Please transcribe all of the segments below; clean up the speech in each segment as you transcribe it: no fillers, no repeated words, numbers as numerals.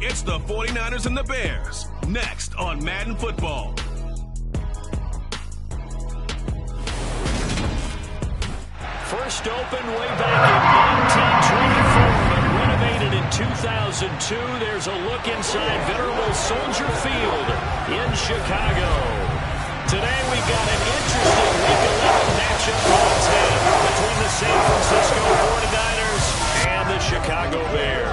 It's the 49ers and the Bears, next on Madden Football. First opened way back in 1924 and renovated in 2002. There's a look inside venerable Soldier Field in Chicago. Today we've got an interesting Week 11 matchup on 10 between the San Francisco 49ers and the Chicago Bears.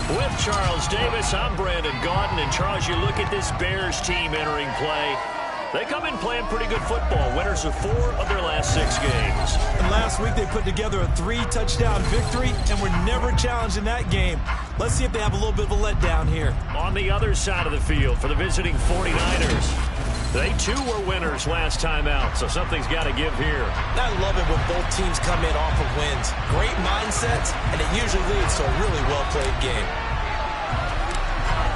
With Charles Davis, I'm Brandon Gaudin. And Charles, you look at this Bears team entering play. They come in playing pretty good football. Winners of 4 of their last 6 games. And last week they put together a 3-touchdown victory and were never challenged in that game. Let's see if they have a little bit of a letdown here. On the other side of the field for the visiting 49ers. They, too, were winners last time out, so something's got to give here. I love it when both teams come in off of wins. Great mindsets, and it usually leads to a really well-played game.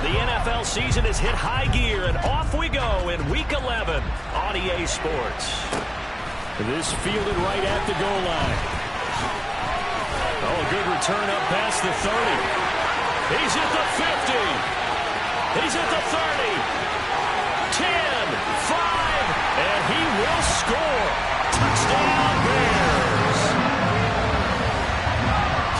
The NFL season has hit high gear, and off we go in Week 11 on EA Sports. This fielded right at the goal line. Oh, a good return up past the 30. He's at the 50. He's at the 30. 10, 5, and he will score. Touchdown, Bears.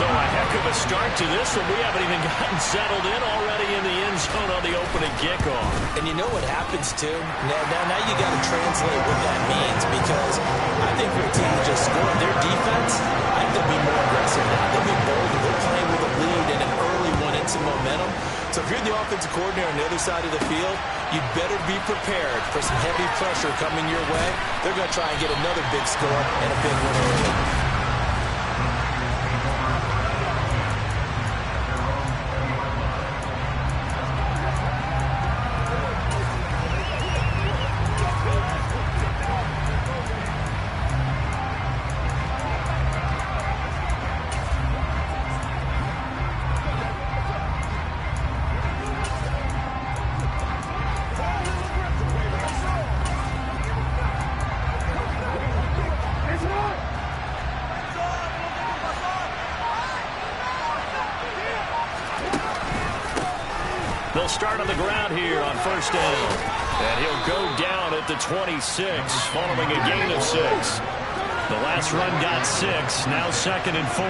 So a heck of a start to this one. We haven't even gotten settled in already in the end zone on the opening kickoff. And you know what happens, too? Now you got to translate what that means, because I think for a team that just scored their defense, I think they'll be more aggressive now. They'll be bolder. They're playing with a lead and an early one and some momentum. So if you're the offensive coordinator on the other side of the field, you'd better be prepared for some heavy pressure coming your way. They're going to try and get another big score and a big win early. They'll start on the ground here on first down. And he'll go down at the 26 following a gain of 6. The last run got 6. Now 2nd and 4.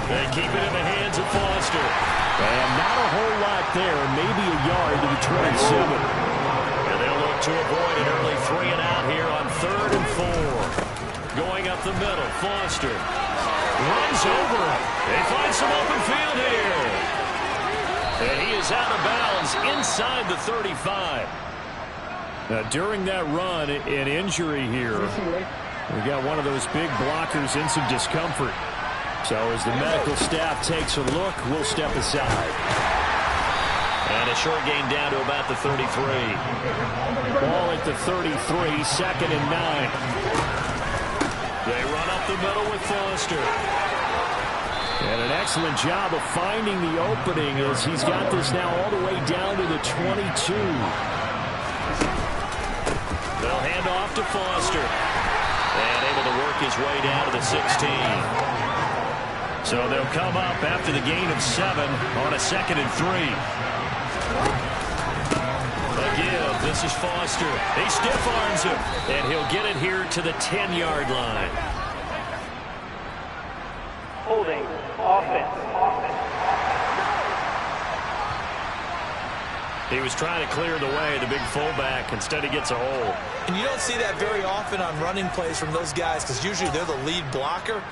They keep it in the hands of Foster. And not a whole lot there. Maybe a yard to the 27. And they'll look to avoid an early 3 and out here on 3rd and 4. Going up the middle, Foster. Runs over. They find some open field here. And he is out of bounds inside the 35. Now, during that run, an injury here. We got one of those big blockers in some discomfort. So as the medical staff takes a look, we'll step aside. And a short gain down to about the 33. Ball at the 33, 2nd and 9. They run up the middle with Foster. And an excellent job of finding the opening as he's got this now all the way down to the 22. They'll hand off to Foster. And able to work his way down to the 16. So they'll come up after the gain of 7 on a 2nd and 3. Again, this is Foster. He stiff arms him, and he'll get it here to the 10-yard line. Holding offense. He was trying to clear the way, the big fullback. Instead, he gets a hole. And you don't see that very often on running plays from those guys, because usually they're the lead blocker.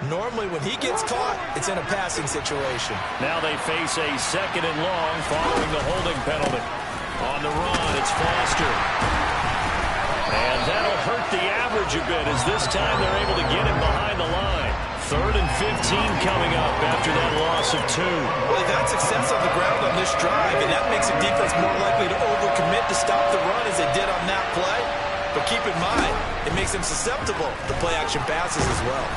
Normally, when he gets caught, it's in a passing situation. Now they face a 2nd and long following the holding penalty. On the run, it's Foster. And that'll hurt the average a bit as this time they're able to get him behind the line. 3rd and 15 coming up after that loss of 2. Well, they've had success on the ground on this drive, and that makes the defense more likely to overcommit to stop the run as they did on that play. But keep in mind, it makes them susceptible to play-action passes as well.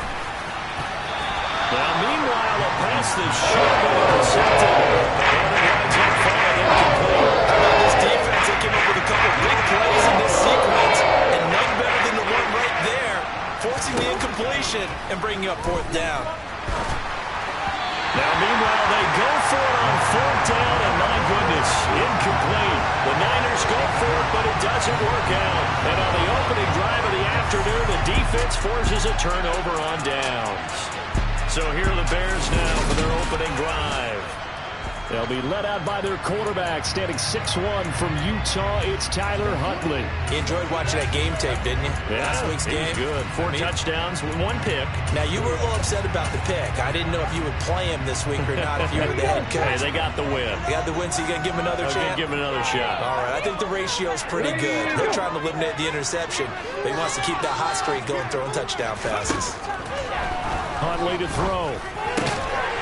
Now, meanwhile, a pass that should be intercepted. And it winds up falling incomplete. This defense, they came up with a couple big plays in this sequence, and none better than the one right there, forcing the incompletion and bringing up 4th down. Now, meanwhile, they go for it on 4th down, and my goodness, incomplete. The Niners go for it, but it doesn't work out. And on the opening drive of the afternoon, the defense forces a turnover on downs. So here are the Bears now for their opening drive. They'll be led out by their quarterback, standing 6'1" from Utah. It's Tyler Huntley. He enjoyed watching that game tape, didn't he? Yeah, Last week's game. Good. 4 touchdowns, 1 pick. Now, you were a little upset about the pick. I didn't know if you would play him this week or not if you were the head coach. Hey, they got the win. They got the win, so you got to give him another chance? Give him another shot. All right, I think the ratio's pretty good. They're trying to eliminate the interception, but he wants to keep that hot streak going, throwing touchdown passes. Huntley to throw.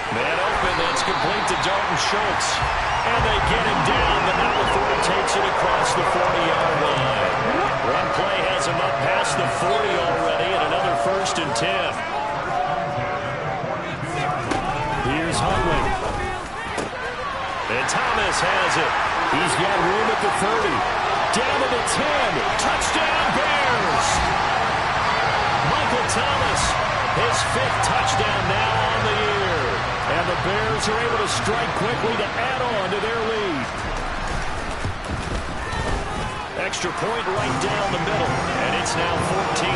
Man open, that's complete to Dalton Schultz. And they get him down, but now LaFleur takes it across the 40-yard line. One play has him up past the 40 already, and another 1st and 10. Here's Huntley. And Thomas has it. He's got room at the 30. Down to the 10. Touchdown, Bears! Michael Thomas, his 5th touchdown now on the year. And the Bears are able to strike quickly to add on to their lead. Extra point right down the middle, and it's now 14-0.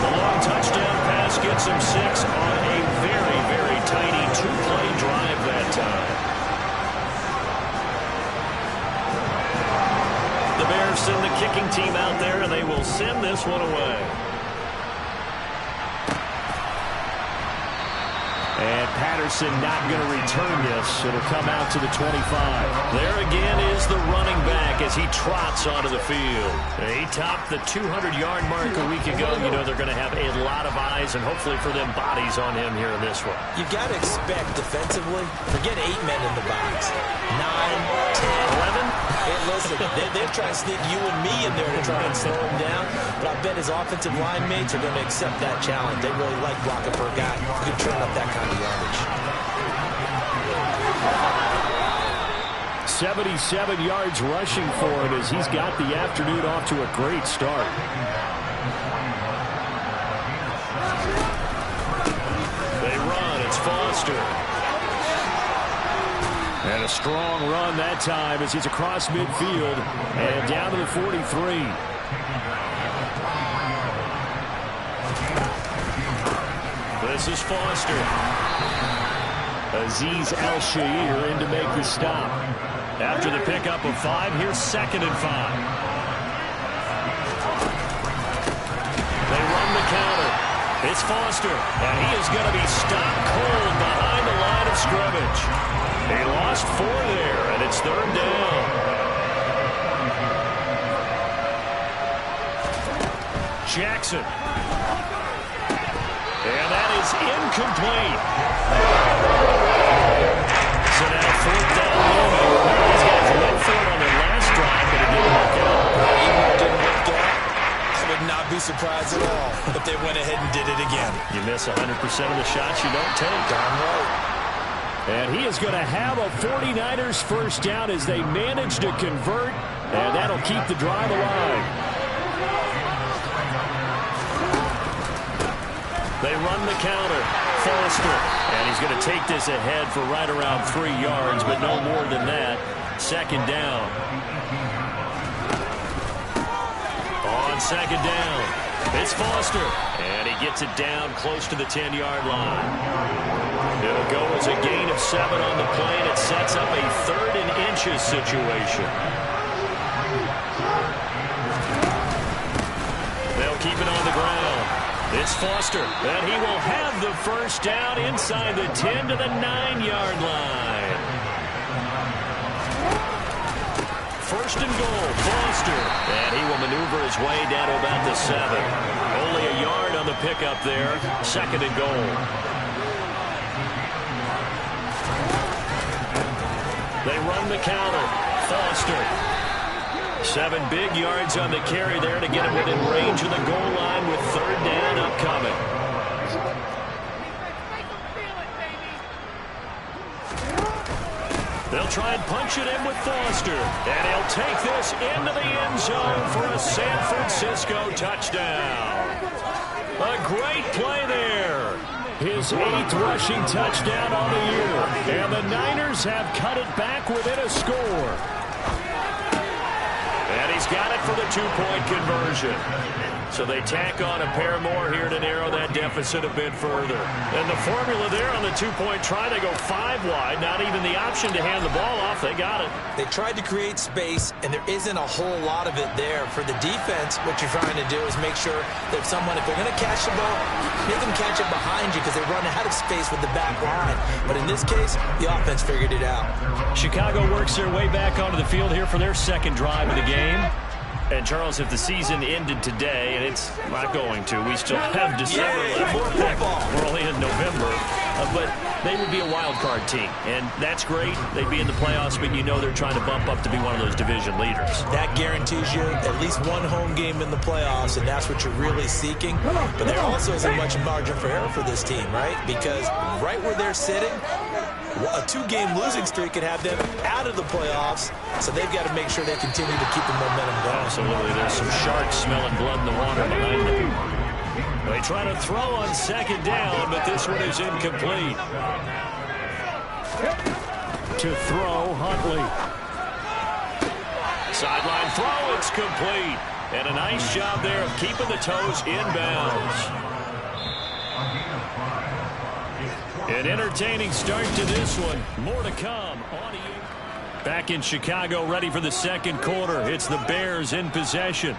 The long touchdown pass gets him 6 on a very, very tiny 2-play drive that time. The Bears send the kicking team out there, and they will send this one away. And Patterson not going to return this. It'll come out to the 25. There again is the running back as he trots onto the field. He topped the 200-yard mark a week ago. You know they're going to have a lot of eyes and hopefully for them bodies on him here in this one. You've got to expect defensively, forget 8 men in the box. 9, 10, 11. Hey, listen, they're trying to sneak you and me in there to try and slow him down. But I bet his offensive line mates are going to accept that challenge. They really like blocking for a guy who can turn up that kind of yardage. 77 yards rushing for him as he's got the afternoon off to a great start. They run. It's Foster. And a strong run that time as he's across midfield and down to the 43. This is Foster. Azeez Al-Shaair in to make the stop. After the pickup of 5, here's 2nd and 5. They run the counter. It's Foster, and he is going to be stopped cold behind the line of scrimmage. He lost 4 there, and it's 3rd down. Jackson. And that is incomplete. So now 4th down looming. These guys went for it on their last drive, but it didn't work out. Even though it didn't work out, I would not be surprised at all if they went ahead and did it again. You miss 100% of the shots you don't take. Darn right. And he is going to have a 49ers 1st down as they manage to convert, and that'll keep the drive alive. They run the counter. Foster. And he's going to take this ahead for right around 3 yards, but no more than that. 2nd down. On 2nd down, it's Foster. And he gets it down close to the 10-yard line. It'll go as a gain of 7 on the play, and it sets up a 3rd and inches situation. They'll keep it on the ground. It's Foster, and he will have the 1st down inside the 10 to the 9-yard line. 1st and goal, Foster, and he will maneuver his way down to about the 7. Only a yard on the pickup there, 2nd and goal. They run the counter, Foster. 7 big yards on the carry there to get him within range of the goal line with 3rd down upcoming. They'll try and punch it in with Foster. And he'll take this into the end zone for a San Francisco touchdown. A great play there. his 8th rushing touchdown on the year. And the Niners have cut it back within a score. And he's got it for the 2-point conversion. So they tack on a pair more here to narrow that deficit a bit further. And the formula there on the 2-point try, they go 5 wide. Not even the option to hand the ball off. They got it. They tried to create space, and there isn't a whole lot of it there. For the defense, what you're trying to do is make sure that if they're going to catch the ball, make them catch it behind you because they run out of space with the back line. But in this case, the offense figured it out. Chicago works their way back onto the field here for their second drive of the game. And, Charles, if the season ended today, and it's not going to, we still have December left. More football. We're only in November. But they would be a wild card team. And that's great. They'd be in the playoffs, but you know they're trying to bump up to be one of those division leaders. That guarantees you at least one home game in the playoffs, and that's what you're really seeking. But there also isn't much margin for error for this team, right? Because right where they're sitting, a 2-game losing streak could have them out of the playoffs, so they've got to make sure they continue to keep the momentum going. Absolutely. There's some sharks smelling blood in the water behind them. They try to throw on second down, but this one is incomplete. To throw, Huntley. Sideline throw, it's complete. And a nice job there of keeping the toes inbounds. An entertaining start to this one. More to come on you. Back in Chicago, ready for the second quarter. It's the Bears in possession.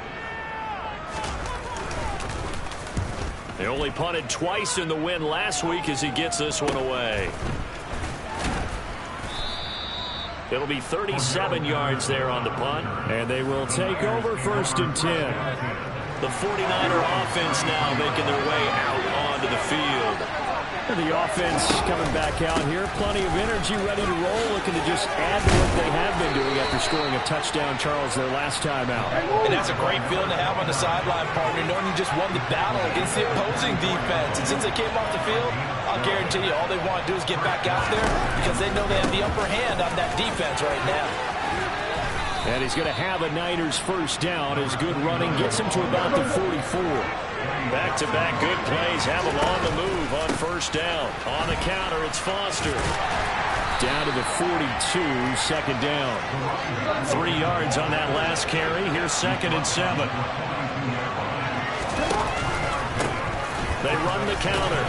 They only punted twice in the win last week as he gets this one away. It'll be 37 yards there on the punt. And they will take over 1st and 10. The 49er offense now making their way out onto the field. The offense coming back out here. Plenty of energy, ready to roll, looking to just add to what they have been doing after scoring a touchdown, Charles, their last time out. And that's a great feeling to have on the sideline, partner, knowing you just won the battle against the opposing defense. And since they came off the field, I'll guarantee you all they want to do is get back out there because they know they have the upper hand on that defense right now. And he's going to have a Niners first down. His good running gets him to about the 44. Back-to-back good plays have him on the move on first down. On the counter, it's Foster. Down to the 42, second down. 3 yards on that last carry. Here's 2nd and 7. They run the counter.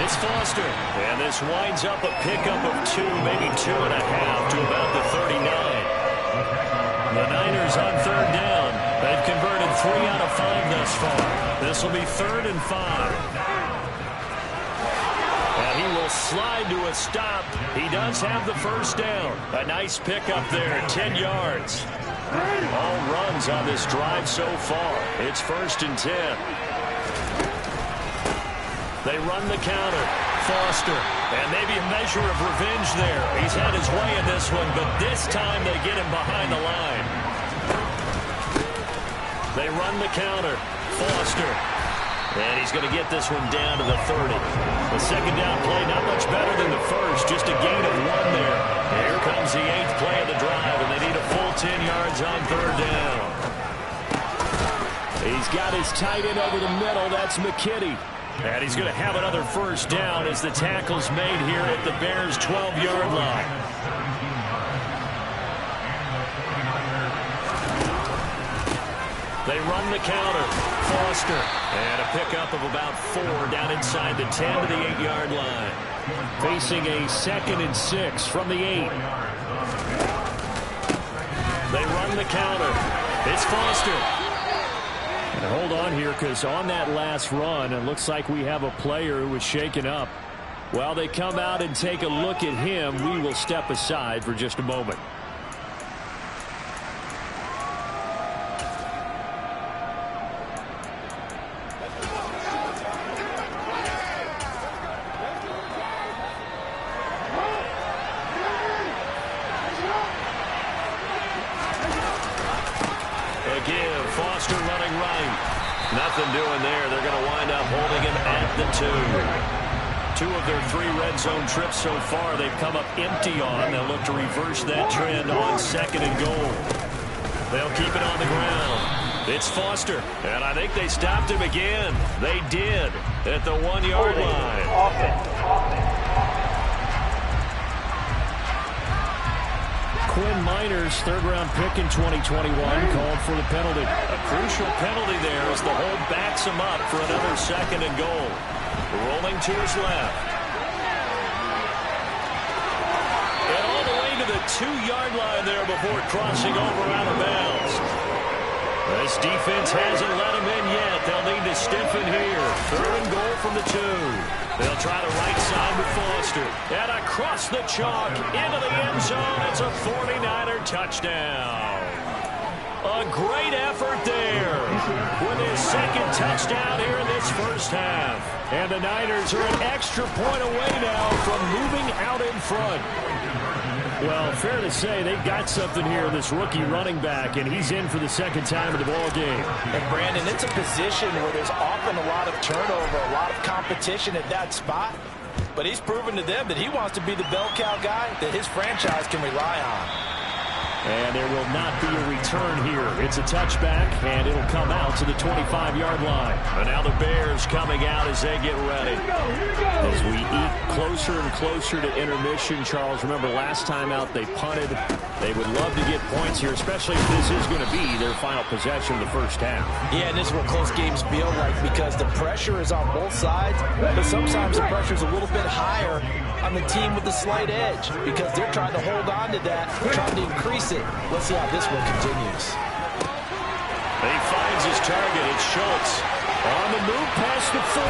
It's Foster. And this winds up a pickup of 2, maybe 2.5 to about the 39. The Niners on third down. They've converted 3 out of 5 thus far. This will be 3rd and 5. And he will slide to a stop. He does have the first down. A nice pickup there, 10 yards. All runs on this drive so far. It's 1st and 10. They run the counter. Foster. And maybe a measure of revenge there. He's had his way in this one, but this time they get him behind the line. They run the counter. Foster. And he's going to get this one down to the 30. The second down play not much better than the first. Just a gain of 1 there. Here comes the 8th play of the drive, and they need a full 10 yards on third down. He's got his tight end over the middle. That's McKinney. And he's going to have another first down as the tackle's made here at the Bears' 12-yard line. They run the counter. Foster. And a pickup of about 4 down inside the 10 to the 8-yard line. Facing a 2nd and 6 from the 8. They run the counter. It's Foster. And hold on here, because on that last run, it looks like we have a player who was shaken up. While they come out and take a look at him, we will step aside for just a moment. Again, Foster running right. Nothing doing there. They're going to wind up holding him at the 2. 2 of their 3 red zone trips so far, they've come up empty on. They'll look to reverse that trend on 2nd and goal. They'll keep it on the ground. It's Foster. And I think they stopped him again. They did at the 1-yard line. offense. Quinn Miners, third-round pick in 2021, called for the penalty. A crucial penalty there as the hold backs him up for another second and goal. Rolling to his left. And all the way to the 2-yard line there before crossing over out of bounds. This defense hasn't let him in yet. They'll need to stiffen here. Third and goal from the 2. They'll try the right side with Foster. And across the chalk into the end zone. It's a 49er touchdown. A great effort there with his second touchdown here in this first half. And the Niners are an extra point away now from moving out in front. Well, fair to say they've got something here, this rookie running back, and he's in for the second time in the ball game. And Brandon, it's a position where there's often a lot of turnover, a lot of competition at that spot. But he's proven to them that he wants to be the bell cow guy that his franchise can rely on. And there will not be a return here. It's a touchback, and it'll come out to the 25-yard line. And now the Bears coming out as they get ready. As we eat closer and closer to intermission, Charles, remember last time out they punted. They would love to get points here, especially if this is going to be their final possession of the first half. Yeah, and this is what close games feel like because the pressure is on both sides, but sometimes the pressure is a little bit higher on the team with the slight edge because they're trying to hold on to that, trying to increase it. Let's see how this one continues. He finds his target. It's Schultz. On the move past the 40.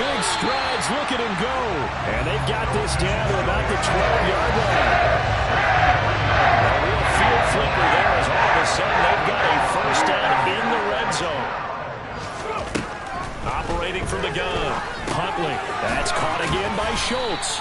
Big strides, look at him go. And they've got this down to about the 12-yard line. A real field flipper there as all of a sudden they've got a first down in the red zone. Operating from the gun. Huntley. That's caught again by Schultz.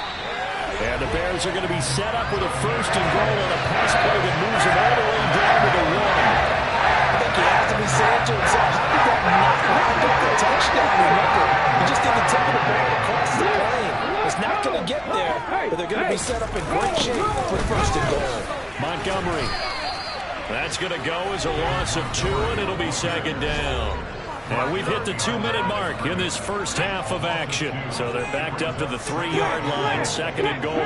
And the Bears are going to be set up with a first and goal on a pass play that moves them all the way down to the 1. I think he has to be saying to himself, how did that not wind up the touchdown? Remember, he just did the tip of the ball across the plane. It's not going to get there, but they're going to be set up in great shape for first and goal. Montgomery. That's going to go as a loss of 2, and it'll be second down. And we've hit the 2-minute mark in this first half of action. So they're backed up to the 3-yard line, second and goal. They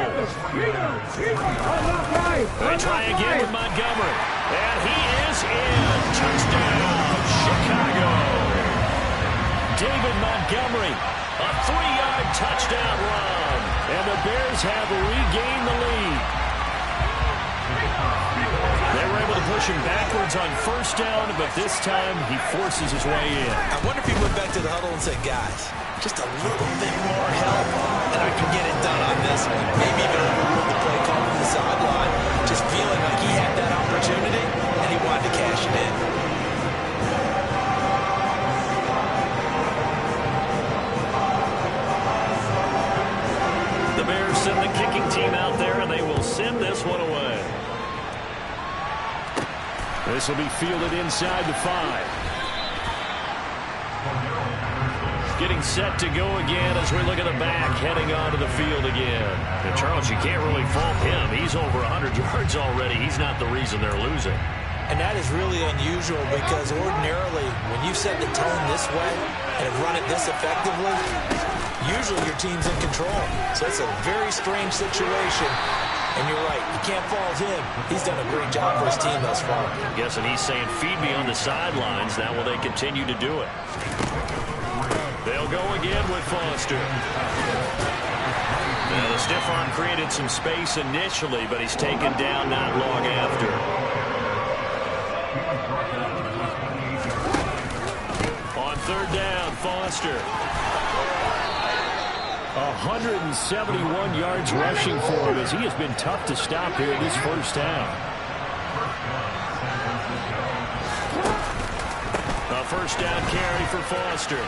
try again with Montgomery. And he is in. Touchdown, Chicago. David Montgomery, a 3-yard touchdown run. And the Bears have regained the lead. They were able to push him backwards on first down, but this time he forces his way in. I wonder if he went back to the huddle and said, guys, just a little bit more help, and I can get it done on this. Maybe even overrule the play call from the sideline, just feeling like he had that opportunity, and he wanted to cash it in. The Bears send the kicking team out there, and they will send this one away. This will be fielded inside the 5. Getting set to go again as we look at the back, heading onto the field again. And Charles, you can't really fault him. He's over 100 yards already. He's not the reason they're losing. And that is really unusual because ordinarily, when you set the tone this way and have run it this effectively, usually your team's in control. So it's a very strange situation. And you're right, you can't fault him. He's done a great job for his team thus far. I'm guessing he's saying, feed me on the sidelines. Now will they continue to do it? They'll go again with Foster. Now, the stiff arm created some space initially, but he's taken down not long after. On third down, Foster. 171 yards rushing for him as he has been tough to stop here in this first half. A first down carry for Foster.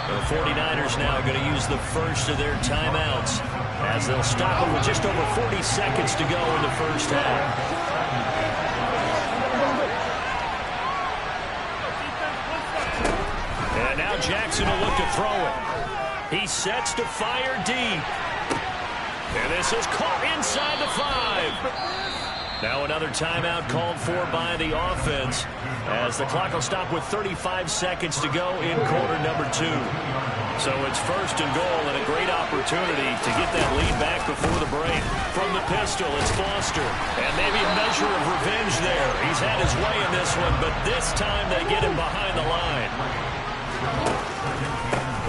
The 49ers now going to use the first of their timeouts as they'll stop it with just over 40 seconds to go in the first half. And now Jackson will look to throw it. He sets to fire deep. And this is caught inside the 5. Now another timeout called for by the offense as the clock will stop with 35 seconds to go in quarter number 2. So it's first and goal and a great opportunity to get that lead back before the break. From the pistol, it's Foster. And maybe a measure of revenge there. He's had his way in this one, but this time they get him behind the line.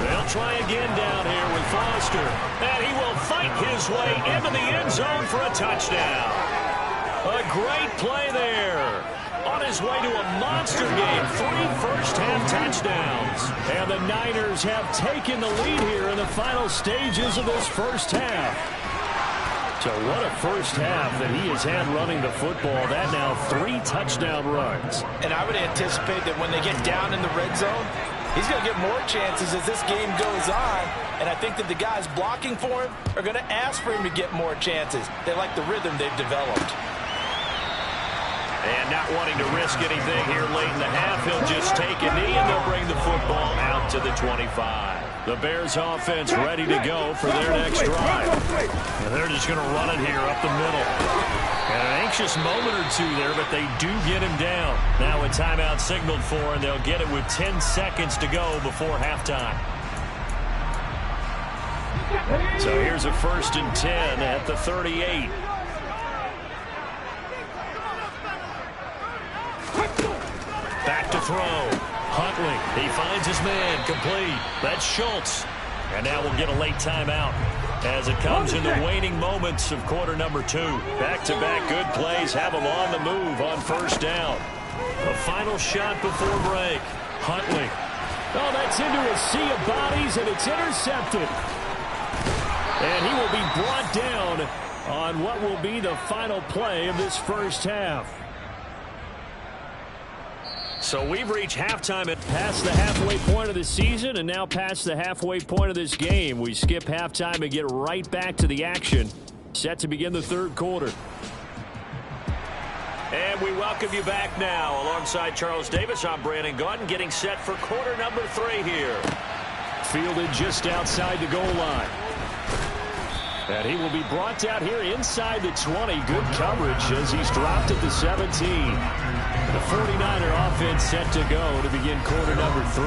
They'll try again down here with Foster. And he will fight his way into the end zone for a touchdown. A great play there. On his way to a monster game, 3 first-half touchdowns. And the Niners have taken the lead here in the final stages of this first half. So what a first half that he has had running the football. That now 3 touchdown runs. And I would anticipate that when they get down in the red zone, he's going to get more chances as this game goes on. And I think that the guys blocking for him are going to ask for him to get more chances. They like the rhythm they've developed. And not wanting to risk anything here late in the half, he'll just take a knee and they'll bring the football out to the 25. The Bears offense ready to go for their next drive. And they're just going to run it here up the middle. And an anxious moment or two there, but they do get him down. Now a timeout signaled for, and they'll get it with 10 seconds to go before halftime. So here's a 1st and 10 at the 38. Back to throw. Huntley. He finds his man. Complete. That's Schultz. And now we'll get a late timeout as it comes in the waning moments of quarter number 2. Back-to-back good plays have them on the move on first down. The final shot before break. Huntley. Oh, that's into a sea of bodies, and it's intercepted. And he will be brought down on what will be the final play of this first half. So we've reached halftime at past the halfway point of the season and now past the halfway point of this game. We skip halftime and get right back to the action. Set to begin the third quarter. And we welcome you back now. Alongside Charles Davis, I'm Brandon Gaudin, getting set for quarter number 3 here. Fielded just outside the goal line. And he will be brought down here inside the 20. Good coverage as he's dropped at the 17. The 49er offense set to go to begin quarter number 3.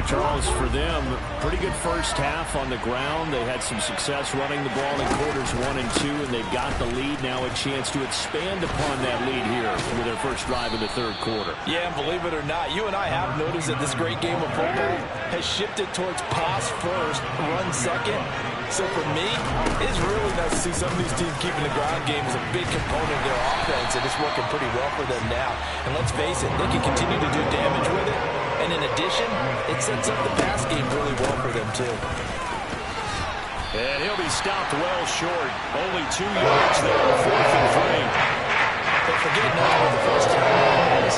Charles, for them, pretty good first half on the ground. They had some success running the ball in quarters 1 and 2, and they've got the lead. Now a chance to expand upon that lead here with their first drive in the third quarter. Yeah, and believe it or not, you and I have noticed that this great game of football has shifted towards pass first, run second. So for me, it's really nice to see some of these teams keeping the ground game as a big component of their offense, and it's working pretty well for them now. And let's face it, they can continue to do damage with it. And in addition, it sets up the pass game really well for them, too. And he'll be stopped well short. Only 2 yards there, 4th and 3. But forget now what the first time is.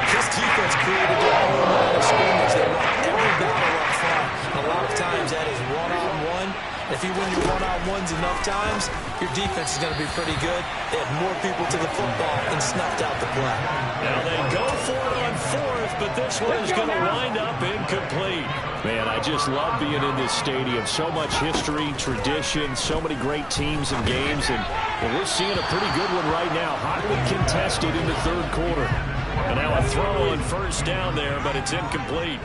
This defense created their own line of scrimmage. They won every battle up front. A lot of times that is one-on-one. If you win your one-on-ones enough times, your defense is going to be pretty good. They had more people to the football and snuffed out the play. Now they go for it on 4th, but this one is going to wind up incomplete. Man, I just love being in this stadium. So much history, tradition, so many great teams and games, and we're seeing a pretty good one right now. Hotly contested in the third quarter. And now a throw on first down there, but it's incomplete.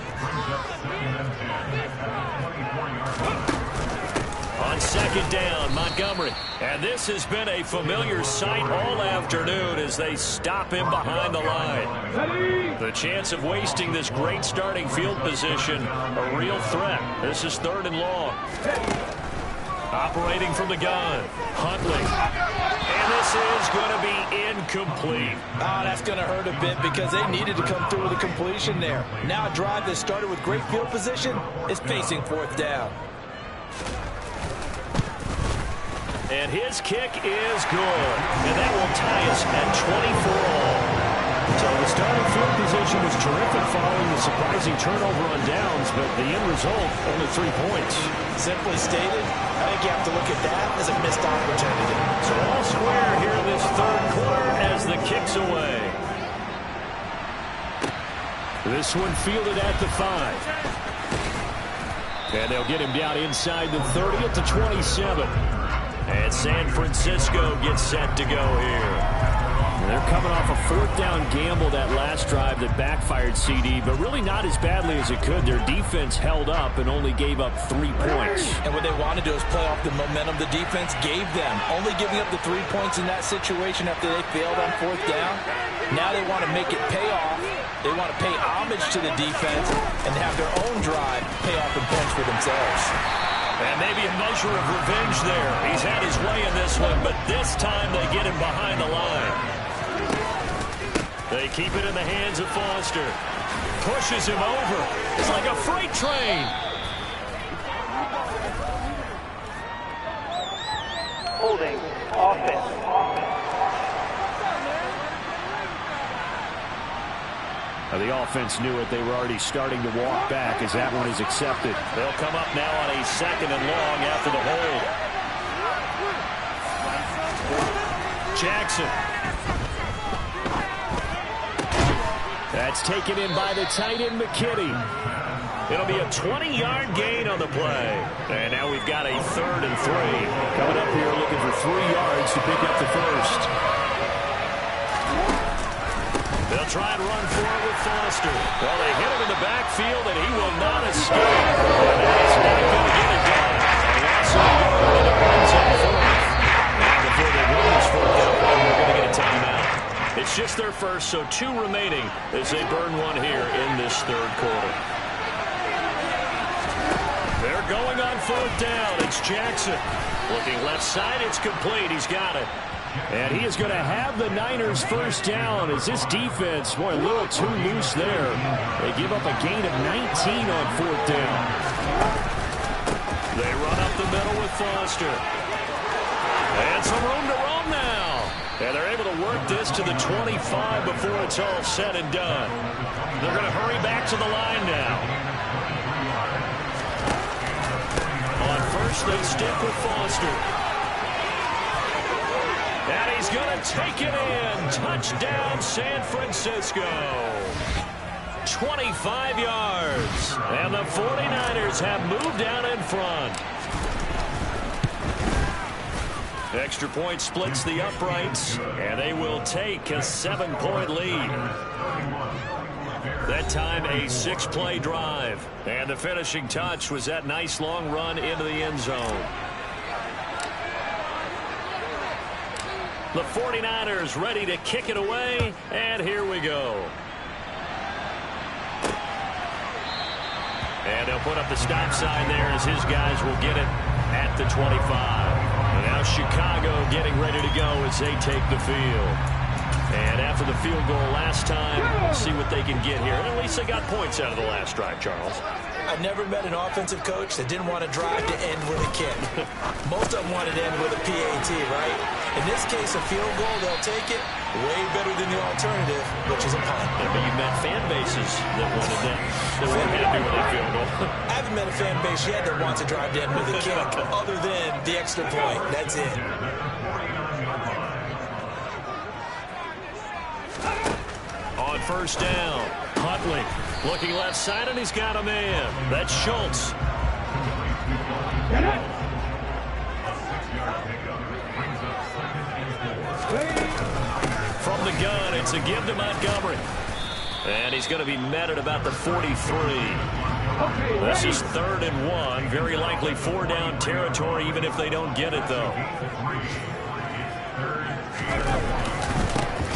On second down, Montgomery. And this has been a familiar sight all afternoon as they stop him behind the line. The chance of wasting this great starting field position, a real threat. This is 3rd and long. Operating from the gun, Huntley. And this is going to be incomplete. Oh, that's going to hurt a bit because they needed to come through with a completion there. Now a drive that started with great field position is facing 4th down. And his kick is good. And that will tie us at 24 all. So the starting field position was terrific following the surprising turnover on downs, but the end result, only 3 points. Simply stated, I think you have to look at that as a missed opportunity. So all square here in this third quarter as the kick's away. This one fielded at the 5. And they'll get him down inside the 30 at the 27. And San Francisco gets set to go here. They're coming off a fourth down gamble that last drive that backfired, CD, but really not as badly as it could. Their defense held up and only gave up 3 points. And what they want to do is play off the momentum the defense gave them. Only giving up the 3 points in that situation after they failed on fourth down. Now they want to make it pay off. They want to pay homage to the defense and have their own drive pay off in points for themselves. And maybe a measure of revenge there. He's had his way in this one, but this time they get him behind the line. They keep it in the hands of Foster. Pushes him over. It's like a freight train. Holding offense. The offense knew it. They were already starting to walk back as that one is accepted. They'll come up now on a 2nd and long after the hold. Jackson. That's taken in by the tight end, McKinney. It'll be a 20-yard gain on the play. And now we've got a 3rd and 3. Coming up here looking for 3 yards to pick up the first. They'll try and run forward with Foster. Well, they hit him in the backfield, and he will not escape. And that's not going to get it done. And that's a yard, and it brings up 4th. And before they run this 4th down, we're going to get a timeout. It's just their first, so 2 remaining as they burn one here in this 3rd quarter. They're going on 4th down. It's Jackson. Looking left side, it's complete. He's got it. And he is going to have the Niners first down as this defense, boy, a little too loose there. They give up a gain of 19 on 4th down. They run up the middle with Foster. And some room to roam now. And they're able to work this to the 25 before it's all said and done. They're going to hurry back to the line now. On first, they stick with Foster. And he's going to take it in. Touchdown, San Francisco. 25 yards. And the 49ers have moved out in front. Extra point splits the uprights, and they will take a 7-point lead. That time a 6-play drive. And the finishing touch was that nice long run into the end zone. The 49ers ready to kick it away, and here we go. And they'll put up the stop sign there as his guys will get it at the 25. And now Chicago getting ready to go as they take the field. And after the field goal last time, see what they can get here. And at least they got points out of the last drive, Charles. I never met an offensive coach that didn't want to drive to end with a kick. Most of them wanted to end with a PAT, right? In this case, a field goal, they'll take it. Way better than the alternative, which is a punt. Yeah, but you met fan bases that wanted that. That weren't happy with a field goal. I haven't met a fan base yet that wants to drive to end with a kick, other than the extra point. That's it. On first down, Huntley looking left side, and he's got a man. That's Schultz. From the gun, it's a give to Montgomery. And he's going to be met at about the 43. This is 3rd and 1. Very likely 4-down territory, even if they don't get it, though.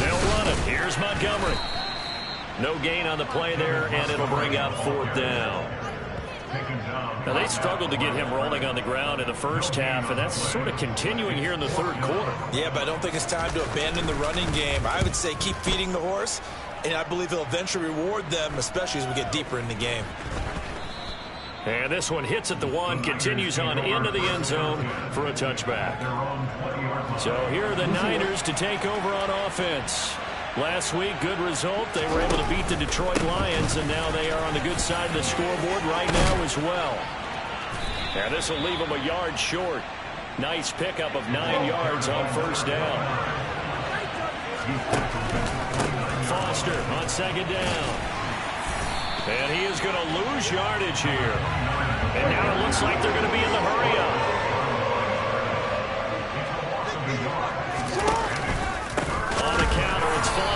They'll run it. Here's Montgomery. No gain on the play there, and it'll bring up 4th down. Now, they struggled to get him rolling on the ground in the first half, and that's sort of continuing here in the 3rd quarter. Yeah, but I don't think it's time to abandon the running game. I would say keep feeding the horse, and I believe he'll eventually reward them, especially as we get deeper in the game. And this one hits at the 1, continues on into the end zone for a touchback. So here are the Niners to take over on offense. Last week, good result. They were able to beat the Detroit Lions, and now they are on the good side of the scoreboard right now as well. And this will leave them a yard short. Nice pickup of 9 yards on first down. Foster on 2nd down. And he is going to lose yardage here. And now it looks like they're going to be in the hurry-up. On the counter,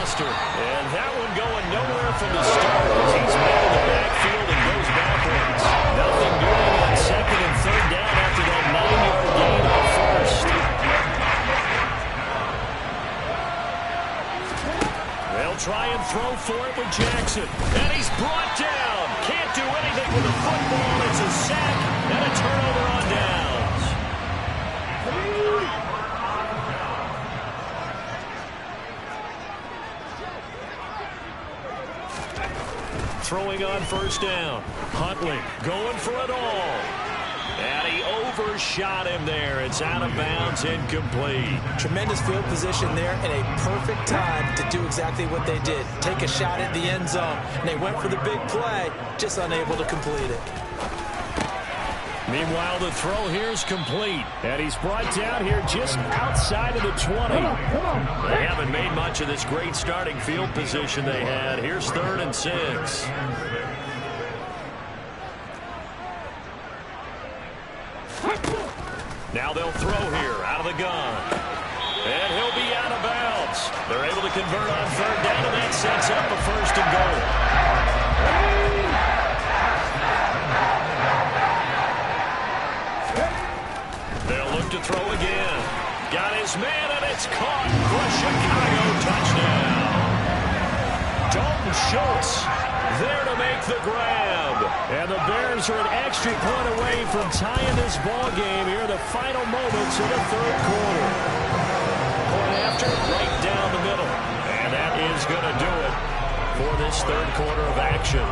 Foster. And that one going nowhere from the start as he's met in the backfield and goes backwards. Nothing doing on second and third down after that 9-yard gain on first. They'll try and throw for it with Jackson. And he's brought down. Can't do anything with the football. It's a sack and a turnover on downs. Throwing on first down. Huntley going for it all. And he overshot him there. It's out of bounds, incomplete. Tremendous field position there and a perfect time to do exactly what they did. Take a shot at the end zone. And they went for the big play, just unable to complete it. Meanwhile, the throw here is complete. And he's brought down here just outside of the 20. They haven't made much of this great starting field position they had. Here's 3rd and 6. Now they'll throw here out of the gun. And he'll be out of bounds. They're able to convert on 3rd down, and that sets up a 1st and goal. They'll look to throw again. Got his man, and it's caught for a Chicago touchdown. Dalton Schultz there to make the grab. And the Bears are an extra point away from tying this ball game here in the final moments of the 3rd quarter. Point after, right down the middle. And that is going to do it for this 3rd quarter of action.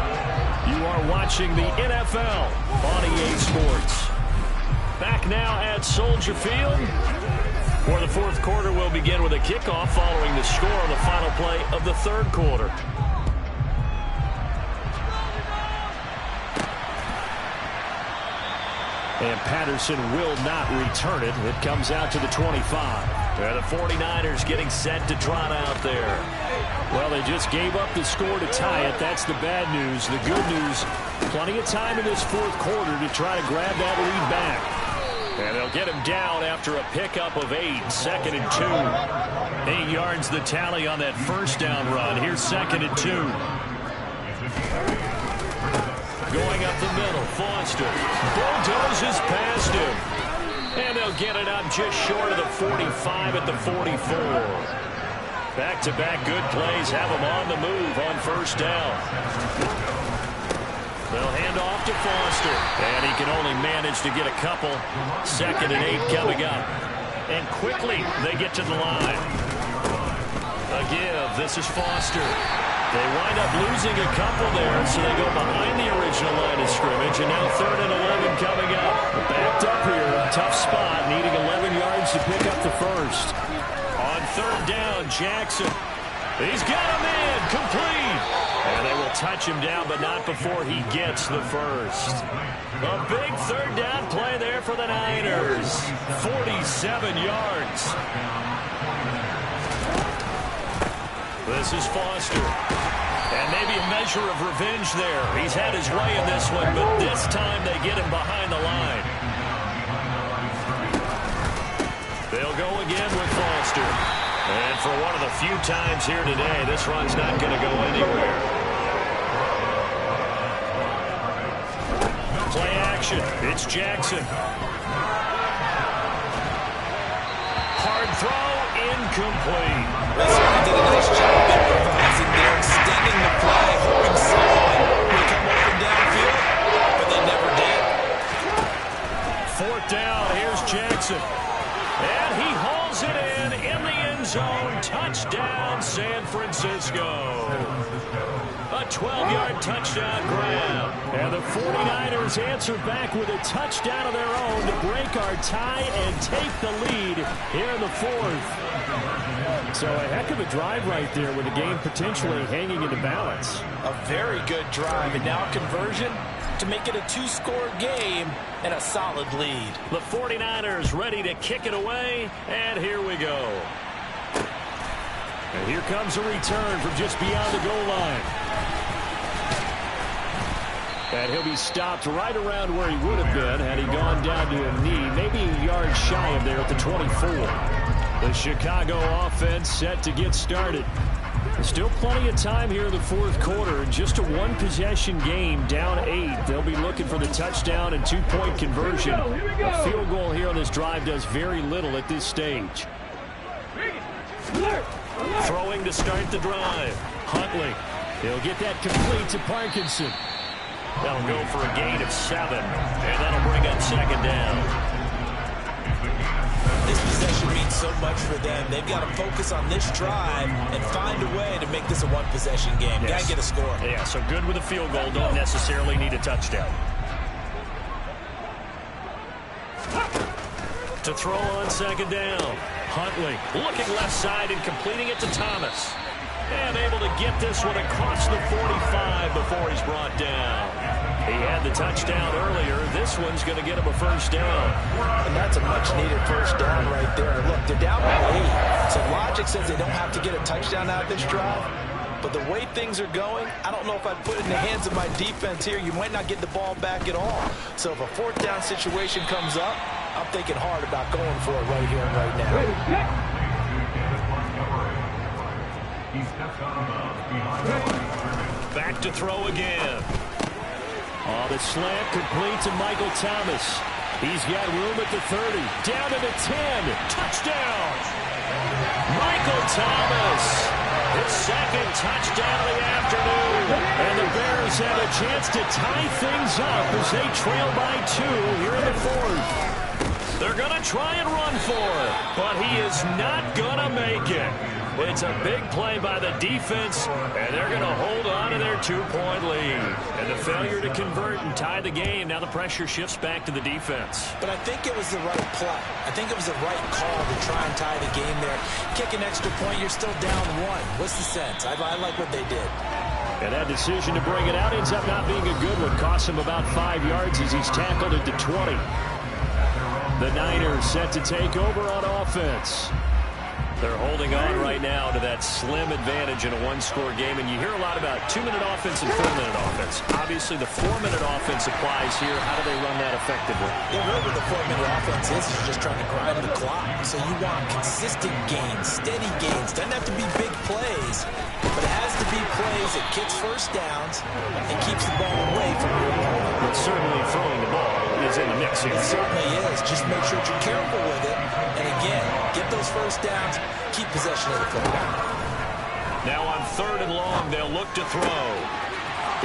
You are watching the NFL on EA Sports. Back now at Soldier Field, where the 4th quarter will begin with a kickoff following the score on the final play of the 3rd quarter. And Patterson will not return it. It comes out to the 25. And the 49ers getting set to trot out there. Well, they just gave up the score to tie it. That's the bad news. The good news, plenty of time in this 4th quarter to try to grab that lead back. And they'll get him down after a pickup of 8, 2nd and 2. 8 yards the tally on that 1st down run. Here's 2nd and 2. Going up the middle, Foster bulldozes past him. And they'll get it up just short of the 45 at the 44. Back-to-back good plays have him on the move on 1st down. They'll hand off to Foster. And he can only manage to get a couple. 2nd and 8 coming up. And quickly they get to the line. A give. This is Foster. They wind up losing a couple there, so they go behind the original line of scrimmage, and now 3rd and 11 coming up. Backed up here, tough spot, needing 11 yards to pick up the 1st. On 3rd down, Jackson. He's got a man, complete. And they will touch him down, but not before he gets the 1st. A big 3rd down play there for the Niners. 47 yards. This is Foster. And maybe a measure of revenge there. He's had his way in this one, but this time they get him behind the line. They'll go again with Foster. And for one of the few times here today, this run's not going to go anywhere. Play action. It's Jackson. Hard throw, incomplete. They certainly did a nice job improvising there, extending the play, hoping someone would come open downfield, but they never did. 4th down, here's Jackson. And he hauls it in the end zone. Touchdown, San Francisco. A 12-yard touchdown grab. And the 49ers answer back with a touchdown of their own to break our tie and take the lead here in the 4th. So a heck of a drive right there with the game potentially hanging in the balance. A very good drive, and now conversion to make it a 2-score game and a solid lead. The 49ers ready to kick it away, and here we go. And here comes a return from just beyond the goal line. And he'll be stopped right around where he would have been had he gone down to a knee, maybe a yard shy of there at the 24. The Chicago offense set to get started. Still plenty of time here in the fourth quarter. Just a one-possession game, down 8. They'll be looking for the touchdown and two-point conversion. A field goal here on this drive does very little at this stage. Throwing to start the drive. Huntley. He'll get that complete to Parkinson. That'll go for a gain of 7. And that'll bring up second down. This possession means so much for them. They've got to focus on this drive and find a way to make this a one-possession game. Yes. Got to get a score. Yeah, so good with a field goal. Don't necessarily need a touchdown. To throw on second down. Huntley looking left side and completing it to Thomas. And able to get this one across the 45 before he's brought down. He had the touchdown earlier. This one's going to get him a first down. And that's a much-needed first down right there. Look, they're down by 8. So logic says they don't have to get a touchdown out of this drive. But the way things are going, I don't know if I'd put it in the hands of my defense here. You might not get the ball back at all. So if a fourth down situation comes up, I'm thinking hard about going for it right here and right now. Back to throw again. Oh, the slant complete to Michael Thomas. He's got room at the 30. Down to the 10. Touchdown. Michael Thomas. His second touchdown of the afternoon. And the Bears have a chance to tie things up as they trail by 2 here in the fourth. They're going to try and run for it, but he is not going to make it. It's a big play by the defense, and they're going to hold on to their 2-point lead. And the failure to convert and tie the game, now the pressure shifts back to the defense. But I think it was the right play. I think it was the right call to try and tie the game there. Kick an extra point, you're still down 1. What's the sense? I like what they did. And that decision to bring it out ends up not being a good one. Costs him about 5 yards as he's tackled at the 20. The Niners set to take over on offense. They're holding on right now to that slim advantage in a one-score game. And you hear a lot about 2-minute offense and 4-minute offense. Obviously, the 4-minute offense applies here. How do they run that effectively? Yeah, really what the 4-minute offense is just trying to grind the clock. So you want consistent gains, steady gains. Doesn't have to be big plays, but it has to be plays that kicks first downs and keeps the ball away from your opponent. But certainly throwing the ball is in the mix here. It certainly is. Just make sure that you're careful with it. And again, get those first downs, keep possession of the football. Now on 3rd and long, they'll look to throw.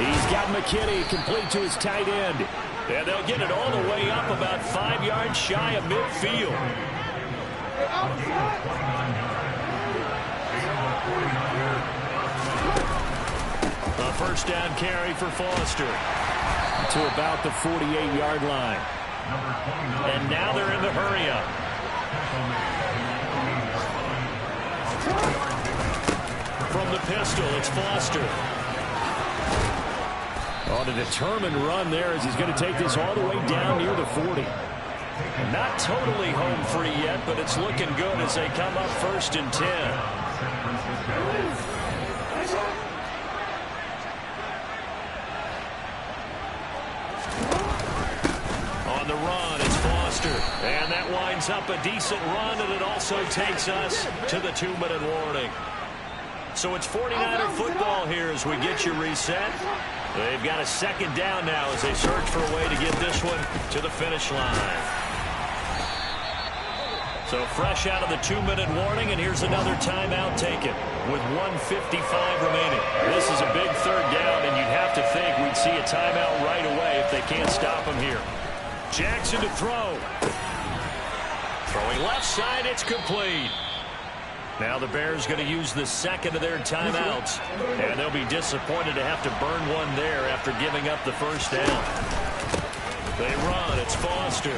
He's got McKinney complete to his tight end. And they'll get it all the way up about 5 yards shy of midfield. A first down carry for Foster to about the 48-yard line. And now they're in the hurry-up. From the pistol, it's Foster. On a determined run there as he's going to take this all the way down near the 40. Not totally home free yet, but it's looking good as they come up 1st and 10. On the run, it's Foster. And that winds up a decent run, and it also takes us to the 2-minute warning. So it's 49er football here as we get you reset. They've got a second down now as they search for a way to get this one to the finish line. So fresh out of the 2-minute warning, and here's another timeout taken with 1:55 remaining. This is a big 3rd down, and you'd have to think we'd see a timeout right away if they can't stop him here. Jackson to throw. Throwing left side, it's complete. Now the Bears going to use the second of their timeouts, and they'll be disappointed to have to burn one there after giving up the first down. They run, it's Foster.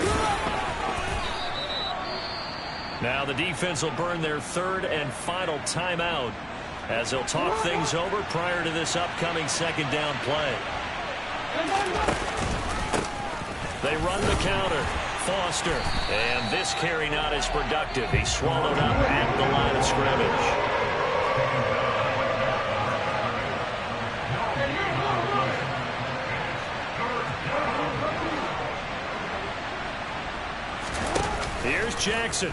Now the defense will burn their 3rd and final timeout as they'll talk things over prior to this upcoming second down play. They run the counter. Foster. And this carry not as productive. He's swallowed up at the line of scrimmage. Here's Jackson.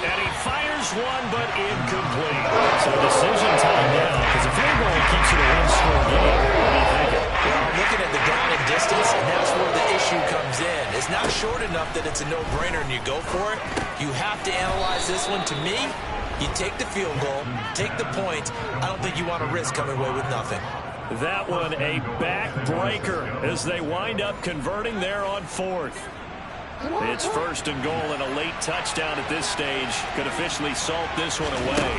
And he fires. Fires one, but incomplete. So decision time now, because a field goal keeps it a one-score game. What are you thinking? Well, I'm looking at the down and distance, and that's where the issue comes in. It's not short enough that it's a no-brainer and you go for it. You have to analyze this one. To me, you take the field goal, take the points. I don't think you want to risk coming away with nothing. That one a backbreaker as they wind up converting there on fourth. It's first and goal, and a late touchdown at this stage could officially salt this one away.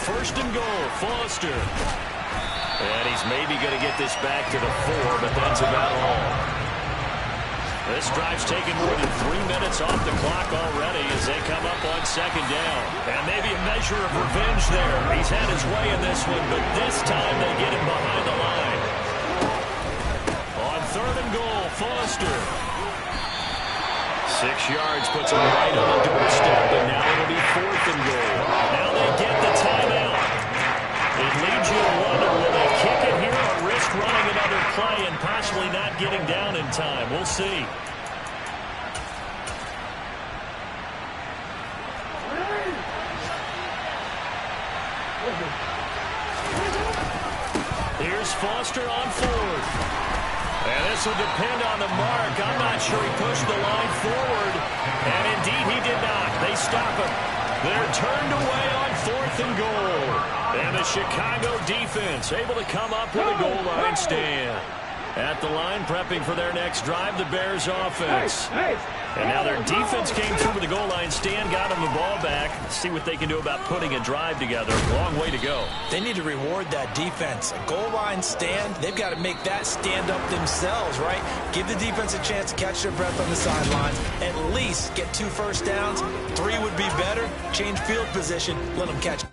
First and goal, Foster. And he's maybe going to get this back to the 4, but that's about all. This drive's taken more than 3 minutes off the clock already as they come up on second down. And maybe a measure of revenge there. He's had his way in this one, but this time they get him behind the line. On third and goal, Foster. 6 yards puts him right on the doorstep, and now it'll be fourth and goal. Now they get the timeout. It leads you to wonder, will they kick it here or risk running another play and possibly not getting down in time? We'll see. Here's Foster on fourth. And this will depend on the mark. I'm not sure he pushed the line forward. And indeed, he did not. They stop him. They're turned away on fourth and goal. And the Chicago defense able to come up with a goal line stand. At the line, prepping for their next drive, the Bears offense. And now their defense came through with the goal line stand, got them the ball back. Let's see what they can do about putting a drive together. Long way to go. They need to reward that defense. A goal line stand, they've got to make that stand up themselves, right? Give the defense a chance to catch their breath on the sidelines. At least get 2 first downs. 3 would be better. Change field position. Let them catch.